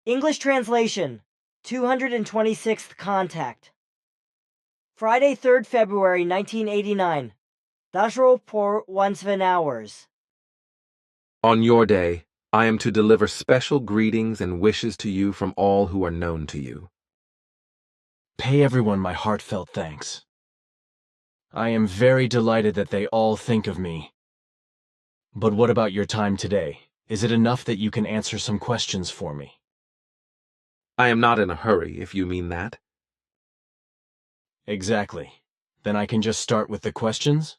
English translation, 226th contact. Friday, 3rd February 1989. Dashro por 1 hours. On your day, I am to deliver special greetings and wishes to you from all who are known to you. Pay everyone my heartfelt thanks. I am very delighted that they all think of me. But what about your time today? Is it enough that you can answer some questions for me? I am not in a hurry, if you mean that. Exactly. Then I can just start with the questions?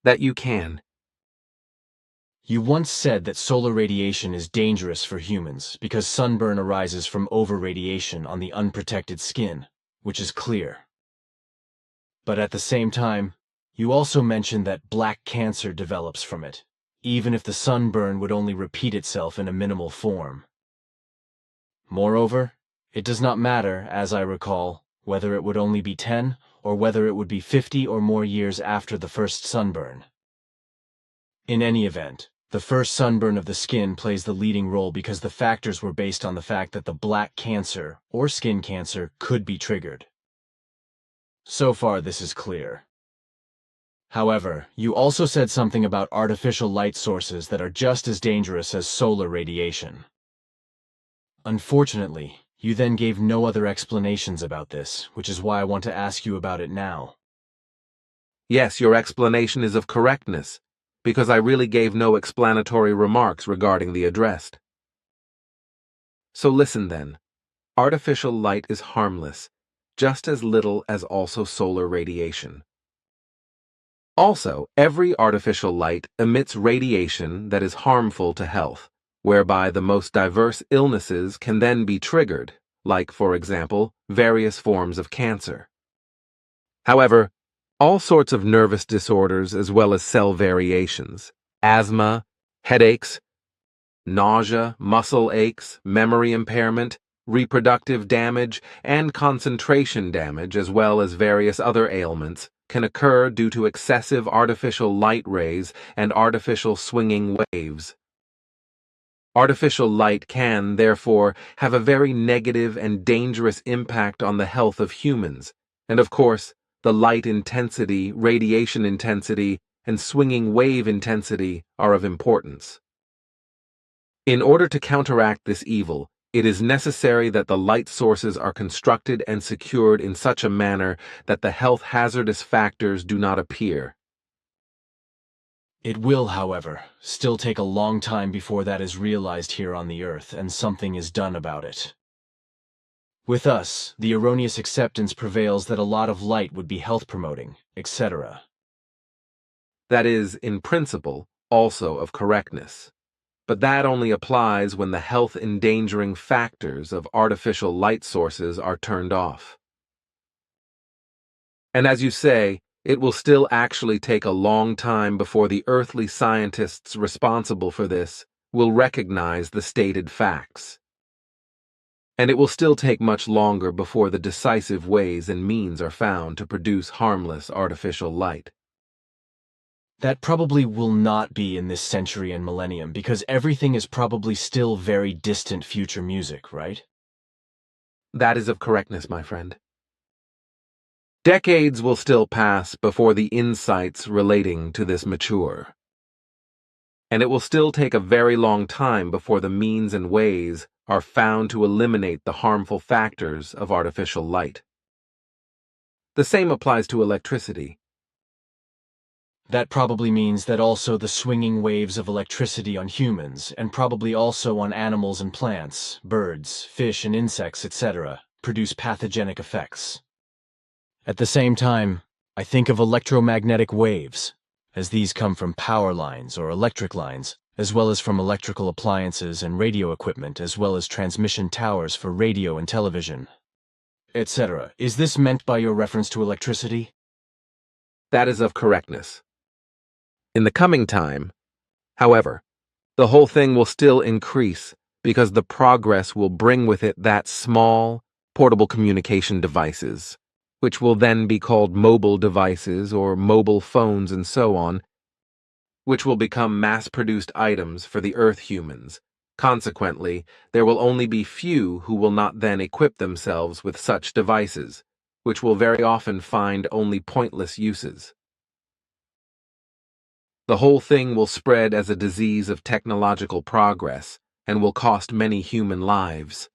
That you can. You once said that solar radiation is dangerous for humans because sunburn arises from over-radiation on the unprotected skin, which is clear. But at the same time, you also mentioned that black cancer develops from it, even if the sunburn would only repeat itself in a minimal form. Moreover, it does not matter, as I recall, whether it would only be 10 or whether it would be 50 or more years after the first sunburn. In any event, the first sunburn of the skin plays the leading role because the factors were based on the fact that the black cancer or skin cancer could be triggered. So far, this is clear. However, you also said something about artificial light sources that are just as dangerous as solar radiation. Unfortunately, you then gave no other explanations about this, which is why I want to ask you about it now. Yes, your explanation is of correctness, because I really gave no explanatory remarks regarding the addressed. So listen then. Artificial light is harmless, just as little as also solar radiation. Also, every artificial light emits radiation that is harmful to health, whereby the most diverse illnesses can then be triggered, like, for example, various forms of cancer. However, all sorts of nervous disorders as well as cell variations, asthma, headaches, nausea, muscle aches, memory impairment, reproductive damage, and concentration damage, as well as various other ailments, can occur due to excessive artificial light rays and artificial swinging waves. Artificial light can, therefore, have a very negative and dangerous impact on the health of humans, and of course, the light intensity, radiation intensity, and swinging wave intensity are of importance. In order to counteract this evil, it is necessary that the light sources are constructed and secured in such a manner that the health hazardous factors do not appear. It will, however, still take a long time before that is realized here on the Earth and something is done about it. With us, the erroneous acceptance prevails that a lot of light would be health-promoting, etc. That is, in principle, also of correctness. But that only applies when the health-endangering factors of artificial light sources are turned off. And as you say, it will still actually take a long time before the earthly scientists responsible for this will recognize the stated facts. And it will still take much longer before the decisive ways and means are found to produce harmless artificial light. That probably will not be in this century and millennium because everything is probably still very distant future music, right? That is of correctness, my friend. Decades will still pass before the insights relating to this mature. And it will still take a very long time before the means and ways are found to eliminate the harmful factors of artificial light. The same applies to electricity. That probably means that also the swinging waves of electricity on humans, and probably also on animals and plants, birds, fish and insects, etc., produce pathogenic effects. At the same time, I think of electromagnetic waves, as these come from power lines or electric lines, as well as from electrical appliances and radio equipment, as well as transmission towers for radio and television, etc. Is this meant by your reference to electricity? That is of correctness. In the coming time, however, the whole thing will still increase because the progress will bring with it that small, portable communication devices, which will then be called mobile devices or mobile phones and so on, which will become mass-produced items for the Earth humans, Consequently, there will only be few who will not then equip themselves with such devices, which will very often find only pointless uses. The whole thing will spread as a disease of technological progress and will cost many human lives.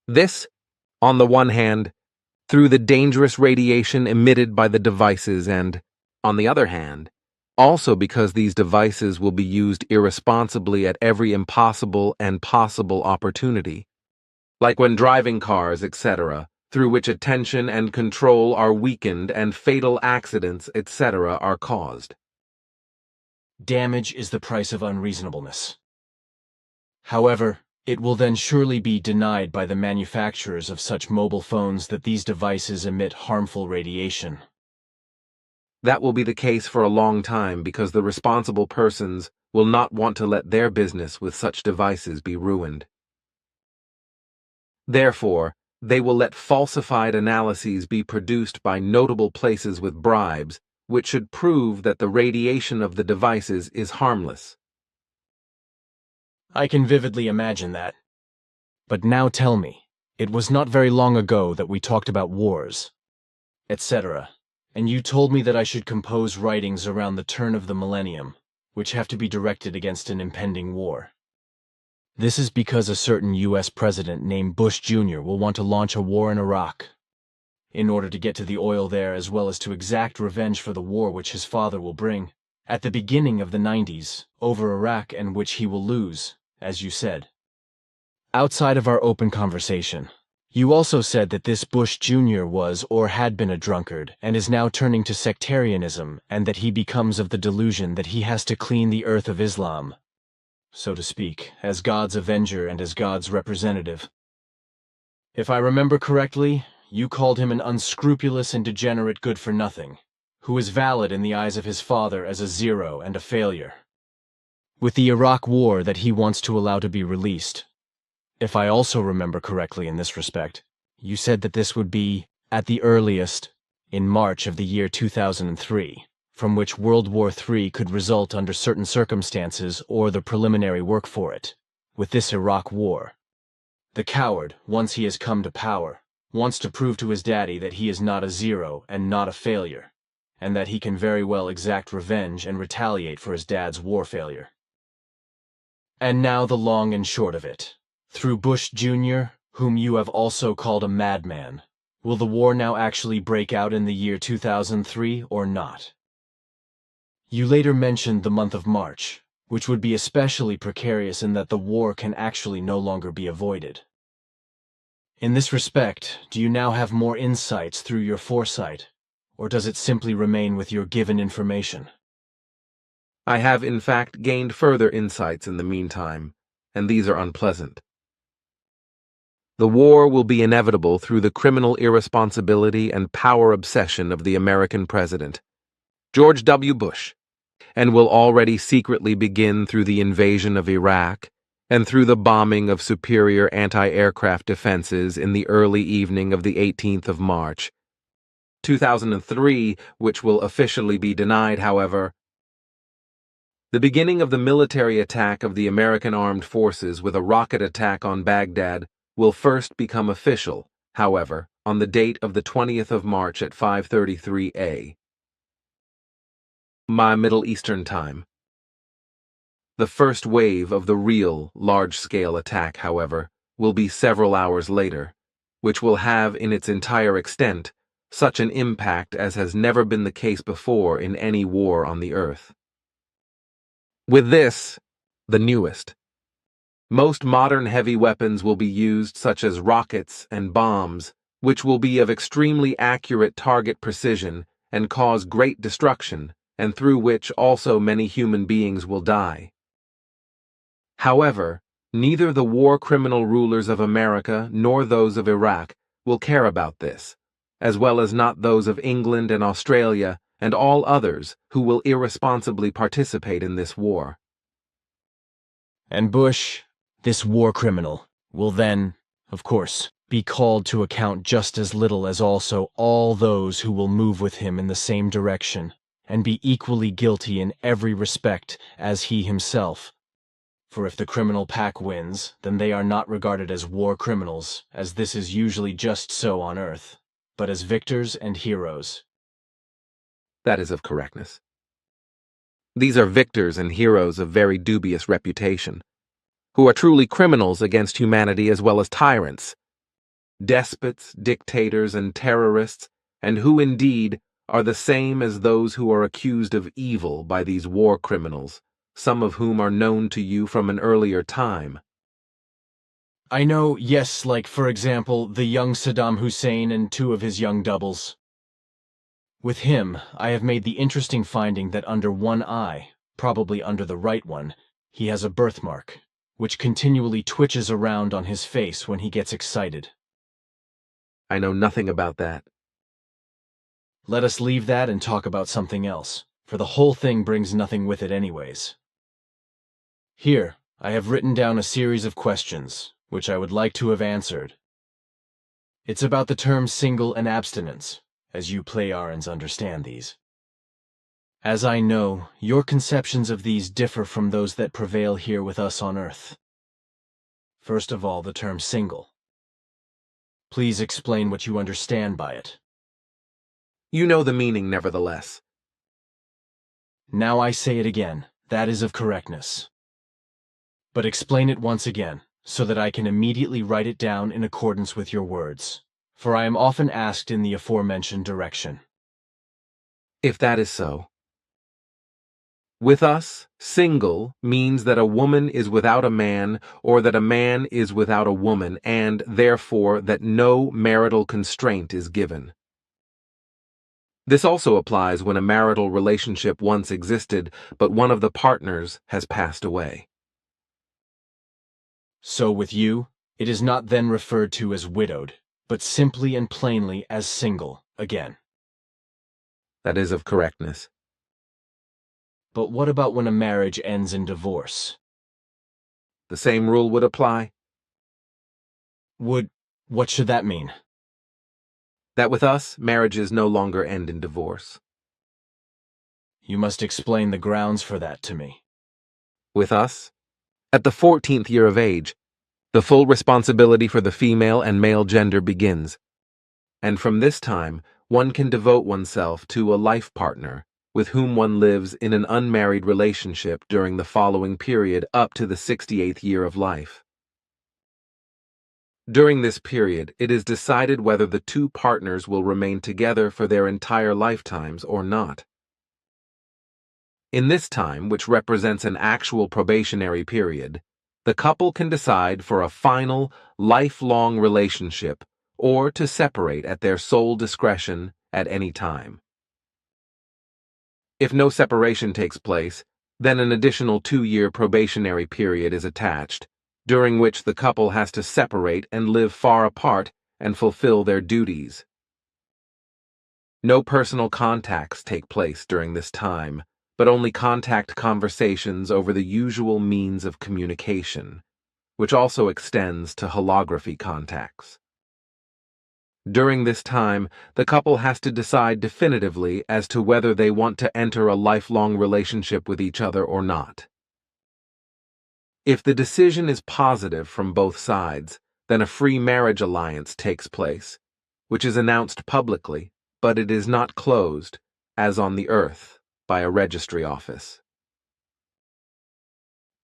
This, on the one hand, through the dangerous radiation emitted by the devices and, on the other hand, also because these devices will be used irresponsibly at every impossible and possible opportunity, like when driving cars, etc., through which attention and control are weakened and fatal accidents, etc., are caused. Damage is the price of unreasonableness. However, it will then surely be denied by the manufacturers of such mobile phones that these devices emit harmful radiation. That will be the case for a long time because the responsible persons will not want to let their business with such devices be ruined. Therefore, they will let falsified analyses be produced by notable places with bribes, which should prove that the radiation of the devices is harmless. I can vividly imagine that. But now tell me, it was not very long ago that we talked about wars, etc., and you told me that I should compose writings around the turn of the millennium, which have to be directed against an impending war. This is because a certain U.S. president named Bush Jr. will want to launch a war in Iraq, in order to get to the oil there as well as to exact revenge for the war which his father will bring, at the beginning of the 90s, over Iraq, and which he will lose, as you said. Outside of our open conversation, you also said that this Bush Jr. was or had been a drunkard and is now turning to sectarianism, and that he becomes of the delusion that he has to clean the earth of Islam, so to speak, as God's avenger and as God's representative. If I remember correctly, you called him an unscrupulous and degenerate good-for-nothing, who is valid in the eyes of his father as a zero and a failure. With the Iraq War that he wants to allow to be released, if I also remember correctly in this respect, you said that this would be, at the earliest, in March of the year 2003, from which World War III could result under certain circumstances or the preliminary work for it, with this Iraq War. The coward, once he has come to power, wants to prove to his daddy that he is not a zero and not a failure, and that he can very well exact revenge and retaliate for his dad's war failure. And now the long and short of it. Through Bush Jr., whom you have also called a madman, will the war now actually break out in the year 2003 or not? You later mentioned the month of March, which would be especially precarious in that the war can actually no longer be avoided. In this respect, do you now have more insights through your foresight, or does it simply remain with your given information? I have in fact gained further insights in the meantime, and these are unpleasant. The war will be inevitable through the criminal irresponsibility and power obsession of the American president, George W. Bush, and will already secretly begin through the invasion of Iraq and through the bombing of superior anti-aircraft defenses in the early evening of the 18th of March, 2003, which will officially be denied, however. The beginning of the military attack of the American armed forces with a rocket attack on Baghdad will first become official, however, on the date of the 20th of March at 5:33 a.m. my Middle Eastern time. The first wave of the real large-scale attack, however, will be several hours later, which will have in its entire extent such an impact as has never been the case before in any war on the earth. With this, the newest, most modern heavy weapons will be used, such as rockets and bombs, which will be of extremely accurate target precision and cause great destruction, and through which also many human beings will die. However, neither the war criminal rulers of America nor those of Iraq will care about this, as well as not those of England and Australia and all others who will irresponsibly participate in this war. And Bush, this war criminal, will then, of course, be called to account just as little as also all those who will move with him in the same direction, and be equally guilty in every respect as he himself. For if the criminal pack wins, then they are not regarded as war criminals, as this is usually just so on Earth, but as victors and heroes. That is of correctness. These are victors and heroes of very dubious reputation, who are truly criminals against humanity as well as tyrants, despots, dictators, and terrorists, and who indeed are the same as those who are accused of evil by these war criminals, some of whom are known to you from an earlier time. I know, yes, like, for example, the young Saddam Hussein and 2 of his young doubles. With him, I have made the interesting finding that under one eye, probably under the right one, he has a birthmark, which continually twitches around on his face when he gets excited. I know nothing about that. Let us leave that and talk about something else, for the whole thing brings nothing with it anyways. Here, I have written down a series of questions, which I would like to have answered. It's about the terms single and abstinence, as you Pleiarans understand these. As I know, your conceptions of these differ from those that prevail here with us on Earth. First of all, the term single. Please explain what you understand by it. You know the meaning, nevertheless. Now I say it again, that is of correctness. But explain it once again, so that I can immediately write it down in accordance with your words, for I am often asked in the aforementioned direction. If that is so. With us, single means that a woman is without a man, or that a man is without a woman, and, therefore, that no marital constraint is given. This also applies when a marital relationship once existed, but one of the partners has passed away. So with you, it is not then referred to as widowed, but simply and plainly as single again. That is of correctness. But what about when a marriage ends in divorce? The same rule would apply. What should that mean? That with us, marriages no longer end in divorce. You must explain the grounds for that to me. With us, at the 14th year of age, the full responsibility for the female and male gender begins, and from this time, one can devote oneself to a life partner with whom one lives in an unmarried relationship during the following period up to the 68th year of life. During this period, it is decided whether the 2 partners will remain together for their entire lifetimes or not. In this time, which represents an actual probationary period, the couple can decide for a final, lifelong relationship or to separate at their sole discretion at any time. If no separation takes place, then an additional 2-year probationary period is attached, during which the couple has to separate and live far apart and fulfill their duties. No personal contacts take place during this time, but only contact conversations over the usual means of communication, which also extends to holography contacts. During this time, the couple has to decide definitively as to whether they want to enter a lifelong relationship with each other or not. If the decision is positive from both sides, then a free marriage alliance takes place, which is announced publicly, but it is not closed, as on the Earth, by a registry office.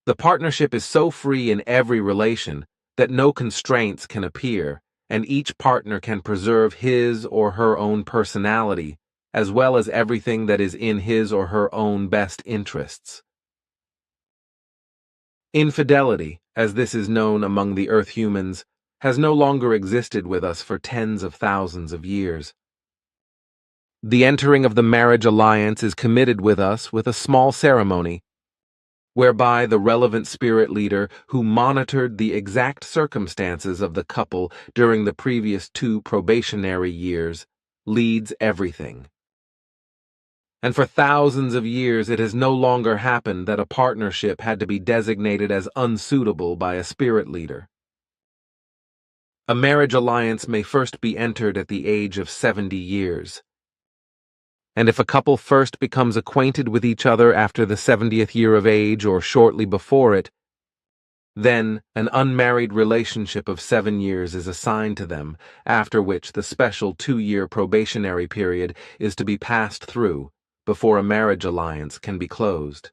The partnership is so free in every relation that no constraints can appear, and each partner can preserve his or her own personality, as well as everything that is in his or her own best interests. Infidelity, as this is known among the Earth humans, has no longer existed with us for tens of thousands of years. The entering of the marriage alliance is committed with us with a small ceremony, whereby the relevant spirit leader who monitored the exact circumstances of the couple during the previous 2 probationary years leads everything. And for thousands of years it has no longer happened that a partnership had to be designated as unsuitable by a spirit leader. A marriage alliance may first be entered at the age of 70 years. And if a couple first becomes acquainted with each other after the 70th year of age or shortly before it, Then, an unmarried relationship of 7 years is assigned to them, after which the special 2-year probationary period is to be passed through before a marriage alliance can be closed.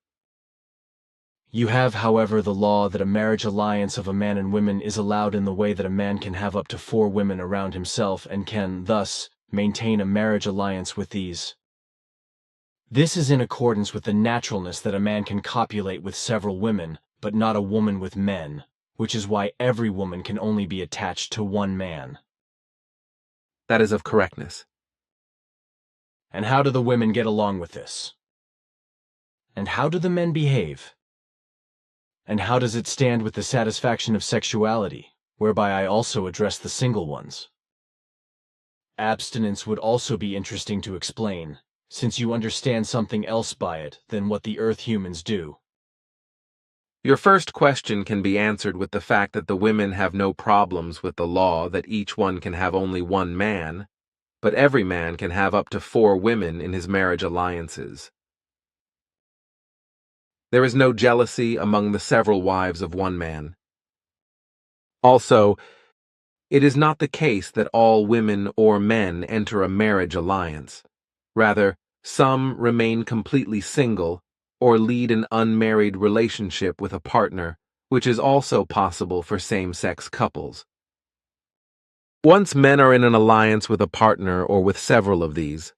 You have, however, the law that a marriage alliance of a man and women is allowed in the way that a man can have up to 4 women around himself and can, thus, maintain a marriage alliance with these. This is in accordance with the naturalness that a man can copulate with several women, but not a woman with men, which is why every woman can only be attached to one man. That is of correctness. And how do the women get along with this? And how do the men behave? And how does it stand with the satisfaction of sexuality, whereby I also address the single ones? Abstinence would also be interesting to explain, since you understand something else by it than what the Earth humans do. Your first question can be answered with the fact that the women have no problems with the law that each one can have only one man, but every man can have up to 4 women in his marriage alliances. There is no jealousy among the several wives of one man. Also, it is not the case that all women or men enter a marriage alliance. Rather, some remain completely single or lead an unmarried relationship with a partner, which is also possible for same-sex couples. Once men are in an alliance with a partner or with several of these,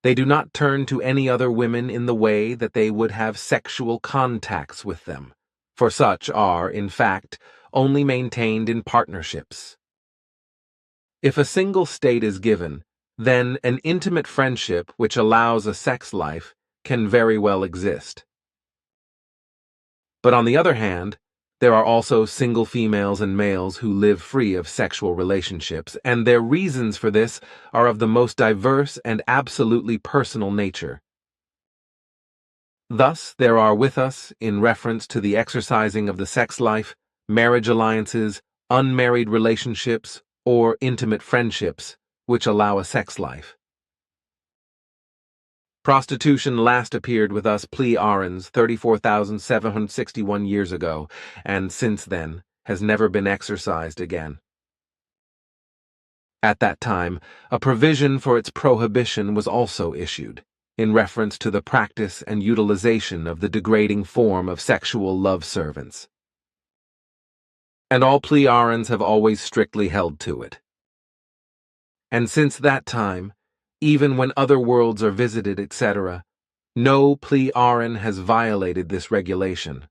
they do not turn to any other women in the way that they would have sexual contacts with them, for such are, in fact, only maintained in partnerships. If a single state is given, then an intimate friendship which allows a sex life can very well exist. But on the other hand, there are also single females and males who live free of sexual relationships, and their reasons for this are of the most diverse and absolutely personal nature. Thus, there are with us, in reference to the exercising of the sex life, marriage alliances, unmarried relationships, or intimate friendships, which allow a sex life. Prostitution last appeared with us plea-arons 34,761 years ago, and since then has never been exercised again. At that time, a provision for its prohibition was also issued, in reference to the practice and utilization of the degrading form of sexual love servants. And all plea-arons have always strictly held to it. And since that time, even when other worlds are visited, etc., no plea-aron has violated this regulation.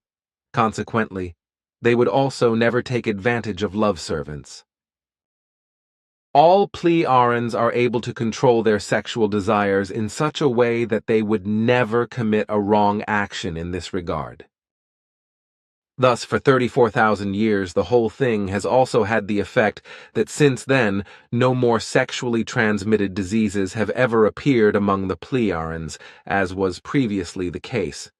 Consequently, they would also never take advantage of love servants. All plea-arons are able to control their sexual desires in such a way that they would never commit a wrong action in this regard. Thus, for 34,000 years, the whole thing has also had the effect that since then, no more sexually transmitted diseases have ever appeared among the plea-arons, as was previously the case.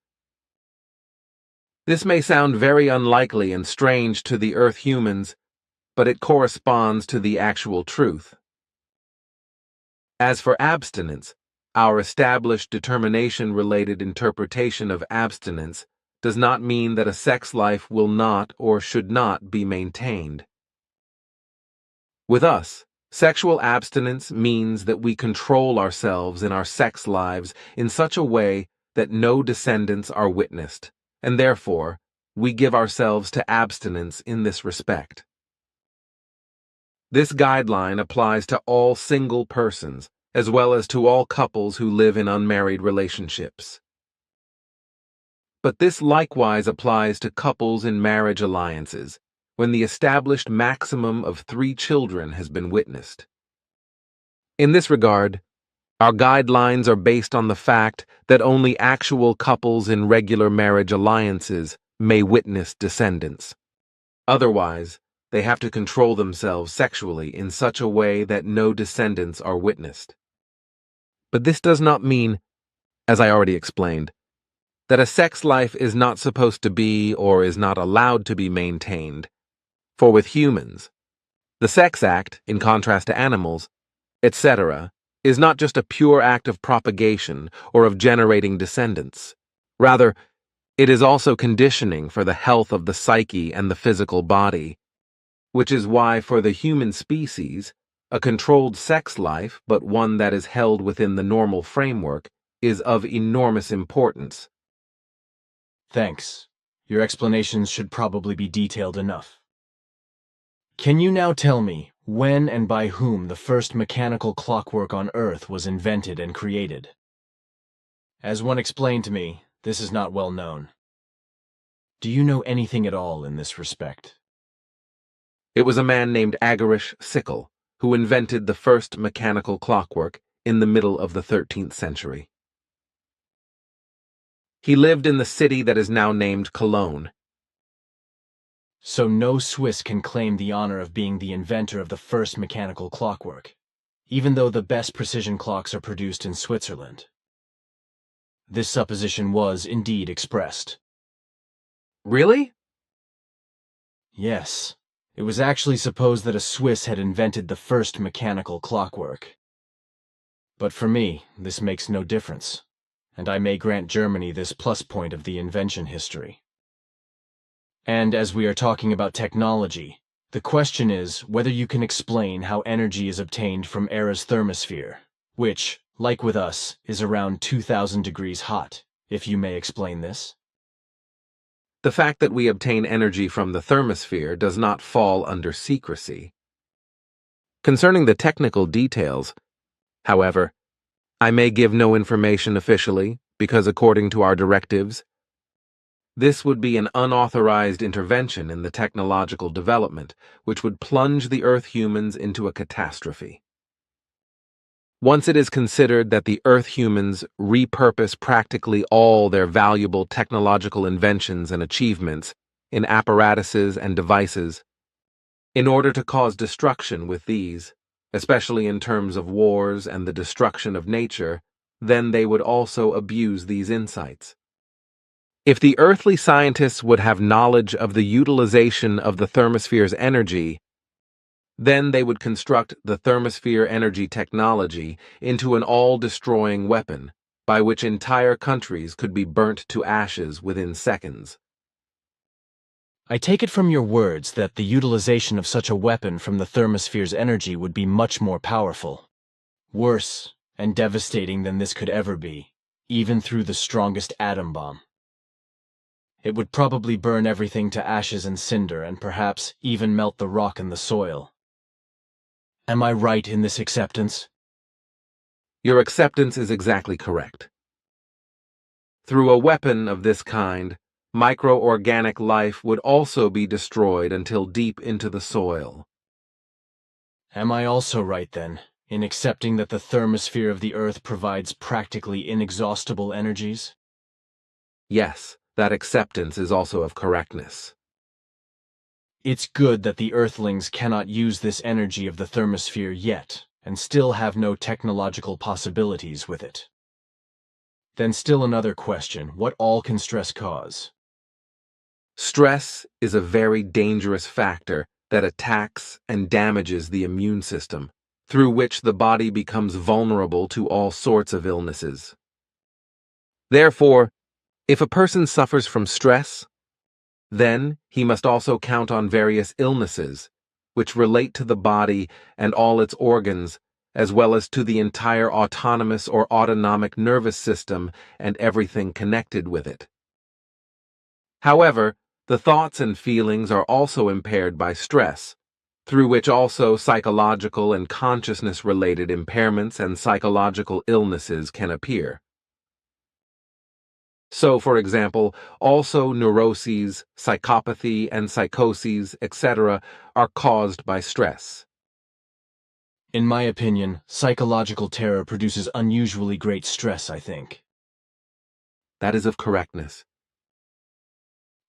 This may sound very unlikely and strange to the Earth humans, but it corresponds to the actual truth. As for abstinence, our established determination-related interpretation of abstinence does not mean that a sex life will not or should not be maintained. With us, sexual abstinence means that we control ourselves in our sex lives in such a way that no descendants are witnessed, and therefore, we give ourselves to abstinence in this respect. This guideline applies to all single persons, as well as to all couples who live in unmarried relationships. But this likewise applies to couples in marriage alliances, when the established maximum of 3 children has been witnessed. In this regard, our guidelines are based on the fact that only actual couples in regular marriage alliances may witness descendants. Otherwise, they have to control themselves sexually in such a way that no descendants are witnessed. But this does not mean, as I already explained, that a sex life is not supposed to be or is not allowed to be maintained. For with humans, the sex act, in contrast to animals, etc., is not just a pure act of propagation or of generating descendants. Rather, It is also conditioning for the health of the psyche and the physical body, which is why for the human species, a controlled sex life, but one that is held within the normal framework, is of enormous importance. Thanks. Your explanations should probably be detailed enough. Can you now tell me when and by whom the first mechanical clockwork on Earth was invented and created? As one explained to me, this is not well known. Do you know anything at all in this respect? It was a man named Agarish Sickle who invented the first mechanical clockwork in the middle of the 13th century. He lived in the city that is now named Cologne. So no Swiss can claim the honor of being the inventor of the first mechanical clockwork, even though the best precision clocks are produced in Switzerland. This supposition was indeed expressed. Really? Yes, it was actually supposed that a Swiss had invented the first mechanical clockwork. But for me, this makes no difference, and I may grant Germany this plus point of the invention history. And as we are talking about technology, the question is whether you can explain how energy is obtained from Era's thermosphere, which, like with us, is around 2,000 degrees hot, if you may explain this. The fact that we obtain energy from the thermosphere does not fall under secrecy. Concerning the technical details, however, I may give no information officially because according to our directives, this would be an unauthorized intervention in the technological development, which would plunge the Earth humans into a catastrophe. Once it is considered that the Earth humans repurpose practically all their valuable technological inventions and achievements in apparatuses and devices, in order to cause destruction with these, especially in terms of wars and the destruction of nature, then they would also abuse these insights. If the earthly scientists would have knowledge of the utilization of the thermosphere's energy, then they would construct the thermosphere energy technology into an all-destroying weapon by which entire countries could be burnt to ashes within seconds. I take it from your words that the utilization of such a weapon from the thermosphere's energy would be much more powerful, worse and devastating than this could ever be, even through the strongest atom bomb. It would probably burn everything to ashes and cinder and perhaps even melt the rock and the soil. Am I right in this acceptance? Your acceptance is exactly correct. Through a weapon of this kind, microorganic life would also be destroyed until deep into the soil. Am I also right, then, in accepting that the thermosphere of the Earth provides practically inexhaustible energies? Yes, that acceptance is also of correctness. It's good that the Earthlings cannot use this energy of the thermosphere yet, and still have no technological possibilities with it. Then still another question, what all can stress cause? Stress is a very dangerous factor that attacks and damages the immune system, through which the body becomes vulnerable to all sorts of illnesses. Therefore, if a person suffers from stress, then he must also count on various illnesses, which relate to the body and all its organs, as well as to the entire autonomous or autonomic nervous system and everything connected with it. However, the thoughts and feelings are also impaired by stress, through which also psychological and consciousness-related impairments and psychological illnesses can appear. So, for example, also neuroses, psychopathy, and psychoses, etc., are caused by stress. In my opinion, psychological terror produces unusually great stress, I think. That is of correctness.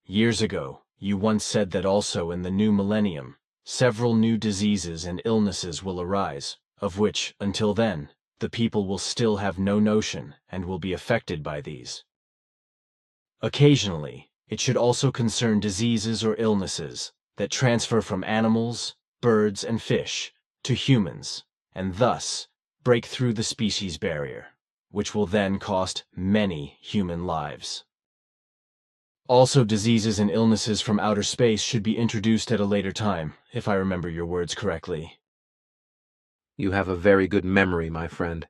Years ago, you once said that also in the new millennium, several new diseases and illnesses will arise, of which, until then, the people will still have no notion and will be affected by these. Occasionally, it should also concern diseases or illnesses that transfer from animals, birds, and fish to humans, and thus break through the species barrier, which will then cost many human lives. Also, diseases and illnesses from outer space should be introduced at a later time, if I remember your words correctly. You have a very good memory, my friend.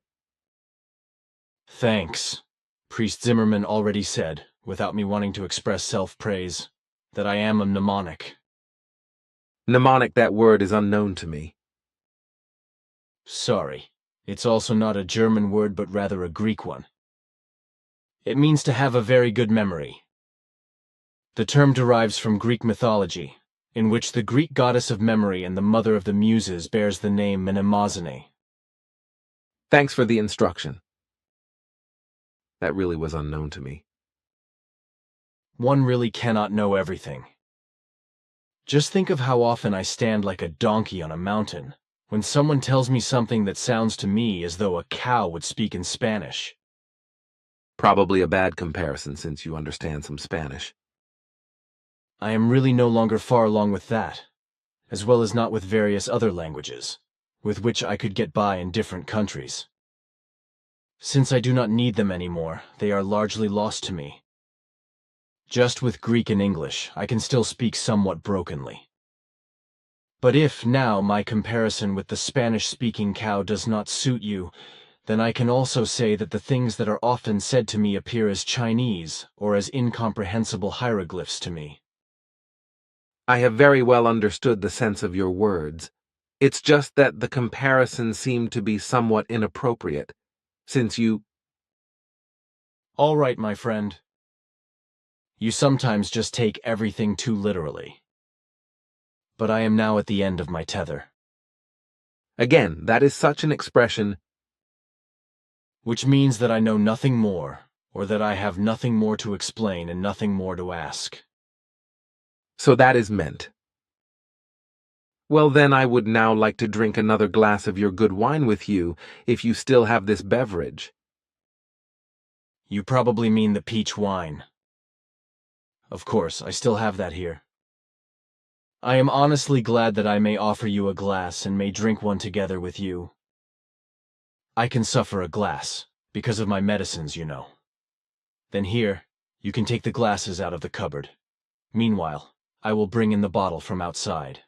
Thanks. Priest Zimmerman already said, without me wanting to express self-praise, that I am a mnemonic. Mnemonic, that word is unknown to me. Sorry. It's also not a German word but rather a Greek one. It means to have a very good memory. The term derives from Greek mythology, in which the Greek goddess of memory and the mother of the muses bears the name Mnemosyne. Thanks for the instruction. That really was unknown to me. One really cannot know everything. Just think of how often I stand like a donkey on a mountain when someone tells me something that sounds to me as though a cow would speak in Spanish. Probably a bad comparison since you understand some Spanish. I am really no longer far along with that, as well as not with various other languages, with which I could get by in different countries. Since I do not need them anymore, they are largely lost to me. Just with Greek and English, I can still speak somewhat brokenly. But if, now, my comparison with the Spanish-speaking cow does not suit you, then I can also say that the things that are often said to me appear as Chinese or as incomprehensible hieroglyphs to me. I have very well understood the sense of your words. It's just that the comparison seemed to be somewhat inappropriate, since you— All right, my friend. You sometimes just take everything too literally. But I am now at the end of my tether. Again, that is such an expression. Which means that I know nothing more, or that I have nothing more to explain and nothing more to ask. So that is meant. Well, then I would now like to drink another glass of your good wine with you, if you still have this beverage. You probably mean the peach wine. Of course, I still have that here. I am honestly glad that I may offer you a glass and may drink one together with you. I can suffer a glass, because of my medicines, you know. Then here, you can take the glasses out of the cupboard. Meanwhile, I will bring in the bottle from outside.